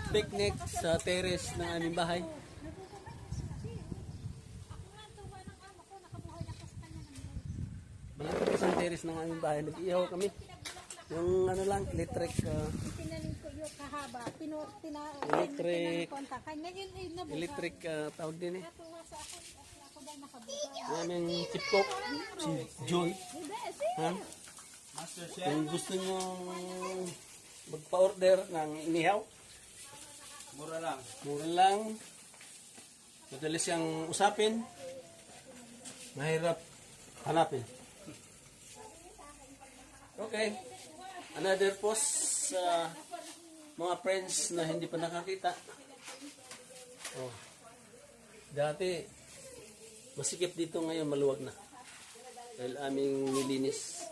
picnic sa terrace ng aming bahay. Malapit sa terrace ng aming bahay. Nag-ihaw kami. Yung ano lang, electric, Tinanim ko yung kahaba. Electric. Ngayon ay nabuka. electric tawag din eh. Natuwa sa ako daw nakabuka. Yung aming chip cook, si John. Ha? Master Chef. Kung gusto nyo magpa-order ng inihaw, Mura lang. mura lang, madali siyang usapin, mahirap hanapin. Okay, another post sa mga friends na hindi pa nakakita. Oh. Dati, masikip dito ngayon, maluwag na. Dahil aming nilinis.